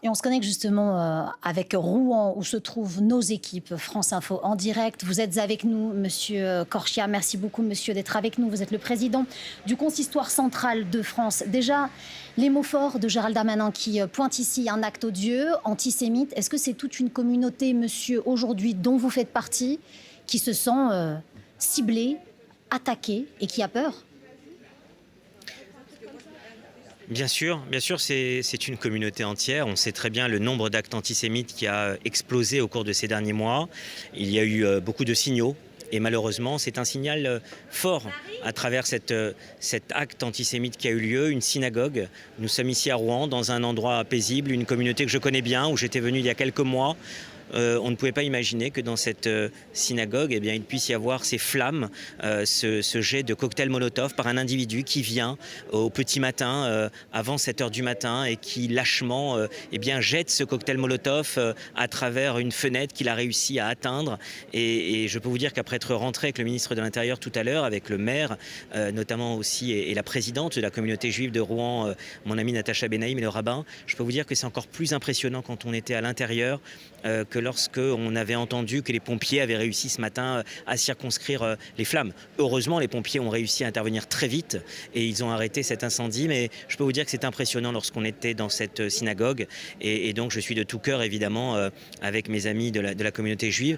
Et on se connecte justement avec Rouen, où se trouvent nos équipes France Info en direct. Vous êtes avec nous, Monsieur Corchia. Merci beaucoup, Monsieur, d'être avec nous. Vous êtes le président du Consistoire central de France. Déjà, les mots forts de Gérald Darmanin qui pointe ici un acte odieux, antisémite. Est-ce que c'est toute une communauté, Monsieur, aujourd'hui, dont vous faites partie, qui se sent ciblée, attaquée et qui a peur ? Bien sûr, c'est une communauté entière. On sait très bien le nombre d'actes antisémites qui a explosé au cours de ces derniers mois. Il y a eu beaucoup de signaux et malheureusement, c'est un signal fort à travers cet acte antisémite qui a eu lieu, une synagogue. Nous sommes ici à Rouen, dans un endroit paisible, une communauté que je connais bien, où j'étais venu il y a quelques mois. On ne pouvait pas imaginer que dans cette synagogue, eh bien, il puisse y avoir ces flammes, ce jet de cocktail Molotov par un individu qui vient au petit matin, avant 7 heures du matin, et qui lâchement eh bien, jette ce cocktail Molotov à travers une fenêtre qu'il a réussi à atteindre. Et je peux vous dire qu'après être rentré avec le ministre de l'Intérieur tout à l'heure, avec le maire notamment aussi, et la présidente de la communauté juive de Rouen, mon amie Natacha Benaïm, et le rabbin, je peux vous dire que c'est encore plus impressionnant quand on était à l'intérieur que lorsqu'on avait entendu que les pompiers avaient réussi ce matin à circonscrire les flammes. Heureusement, les pompiers ont réussi à intervenir très vite et ils ont arrêté cet incendie, mais je peux vous dire que c'est impressionnant lorsqu'on était dans cette synagogue et donc je suis de tout cœur évidemment avec mes amis de la communauté juive.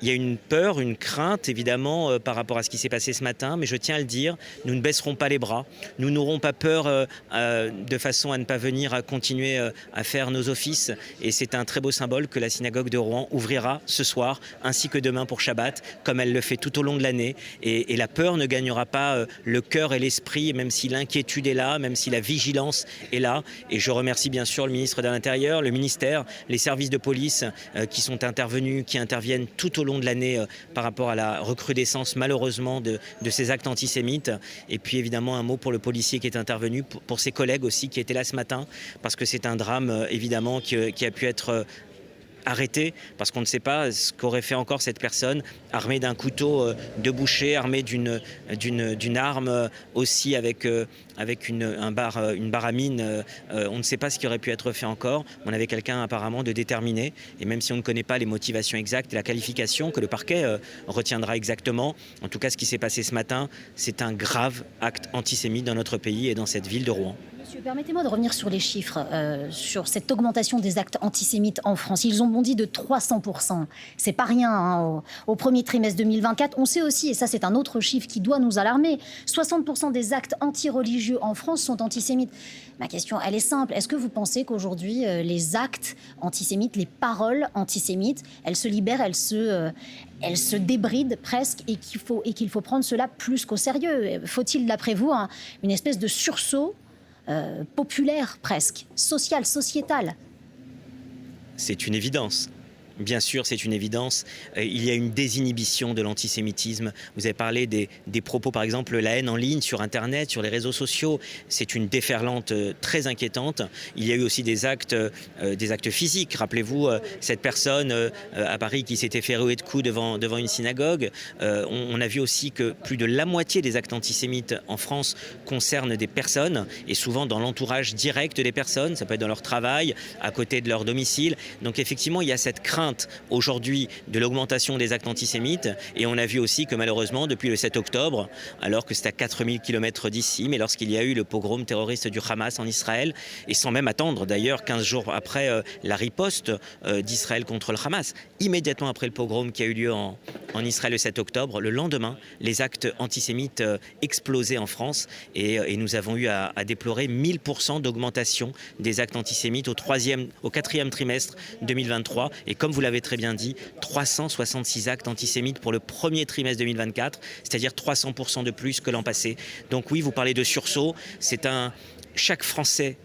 Il y a une peur, une crainte évidemment par rapport à ce qui s'est passé ce matin, mais je tiens à le dire, nous ne baisserons pas les bras, nous n'aurons pas peur de façon à ne pas venir à continuer à faire nos offices, et c'est un très beau symbole que la synagogue de Rouen ouvrira ce soir ainsi que demain pour Shabbat, comme elle le fait tout au long de l'année, et la peur ne gagnera pas le cœur et l'esprit, même si l'inquiétude est là, même si la vigilance est là, et je remercie bien sûr le ministre de l'Intérieur, le ministère, les services de police qui sont intervenus, qui interviennent tout au long de l'année par rapport à la recrudescence malheureusement de ces actes antisémites. Et puis évidemment un mot pour le policier qui est intervenu, pour ses collègues aussi qui étaient là ce matin, parce que c'est un drame évidemment qui a pu être arrêté, parce qu'on ne sait pas ce qu'aurait fait encore cette personne, armée d'un couteau de boucher, armée d'une arme aussi avec une barre à mine. On ne sait pas ce qui aurait pu être fait encore. On avait quelqu'un apparemment de déterminé, et même si on ne connaît pas les motivations exactes et la qualification que le parquet retiendra exactement, en tout cas ce qui s'est passé ce matin, c'est un grave acte antisémite dans notre pays et dans cette ville de Rouen. Monsieur, permettez-moi de revenir sur les chiffres, sur cette augmentation des actes antisémites en France. Ils ont bondi de 300%. C'est pas rien hein, au premier trimestre 2024. On sait aussi, et ça c'est un autre chiffre qui doit nous alarmer, 60% des actes antireligieux en France sont antisémites. Ma question, elle est simple. Est-ce que vous pensez qu'aujourd'hui, les actes antisémites, les paroles antisémites, elles se libèrent, elles se débrident presque, et qu'il faut prendre cela plus qu'au sérieux? Faut-il, d'après vous, une espèce de sursaut populaire presque, social, sociétal? C'est une évidence. Bien sûr, c'est une évidence. Il y a une désinhibition de l'antisémitisme. Vous avez parlé des propos, par exemple, la haine en ligne, sur Internet, sur les réseaux sociaux. C'est une déferlante très inquiétante. Il y a eu aussi des actes physiques. Rappelez-vous, cette personne à Paris qui s'était fait rouer de coups devant une synagogue. On a vu aussi que plus de la moitié des actes antisémites en France concernent des personnes, et souvent dans l'entourage direct des personnes. Ça peut être dans leur travail, à côté de leur domicile. Donc effectivement, il y a cette crainte aujourd'hui de l'augmentation des actes antisémites, et on a vu aussi que malheureusement depuis le 7 octobre, alors que c'est à 4000 km d'ici, mais lorsqu'il y a eu le pogrom terroriste du Hamas en Israël, et sans même attendre d'ailleurs 15 jours après la riposte d'Israël contre le Hamas, immédiatement après le pogrom qui a eu lieu en Israël le 7 octobre, le lendemain, les actes antisémites explosaient en France, et nous avons eu à déplorer 1000% d'augmentation des actes antisémites au 4e trimestre 2023, et comme vous l'avez très bien dit, 366 actes antisémites pour le premier trimestre 2024, c'est-à-dire 300% de plus que l'an passé. Donc oui, vous parlez de sursaut, chaque Français,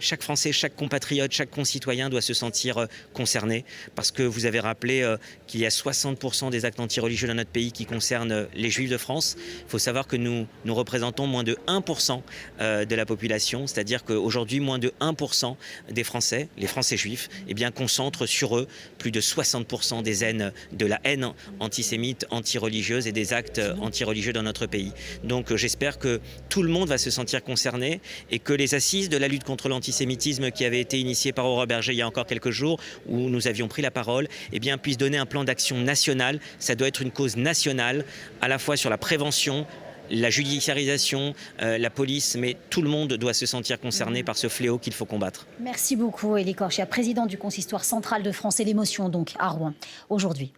chaque compatriote, chaque concitoyen doit se sentir concerné, parce que vous avez rappelé qu'il y a 60% des actes antireligieux dans notre pays qui concernent les Juifs de France. Il faut savoir que nous représentons moins de 1% de la population, c'est-à-dire qu'aujourd'hui, moins de 1% des Français, les Français juifs, eh bien, concentrent sur eux plus de 60% de la haine antisémite, antireligieuse et des actes antireligieux dans notre pays. Donc j'espère que tout le monde va se sentir concerné, et que les assises de la lutte contre l'antisémitisme l'antisémitisme qui avait été initié par Aurore Berger il y a encore quelques jours, où nous avions pris la parole, eh bien, puisse donner un plan d'action national. Ça doit être une cause nationale, à la fois sur la prévention, la judiciarisation, la police, mais tout le monde doit se sentir concerné par ce fléau qu'il faut combattre. Merci beaucoup, Élie Korchia, président du Consistoire central de France et l'émotion donc à Rouen aujourd'hui.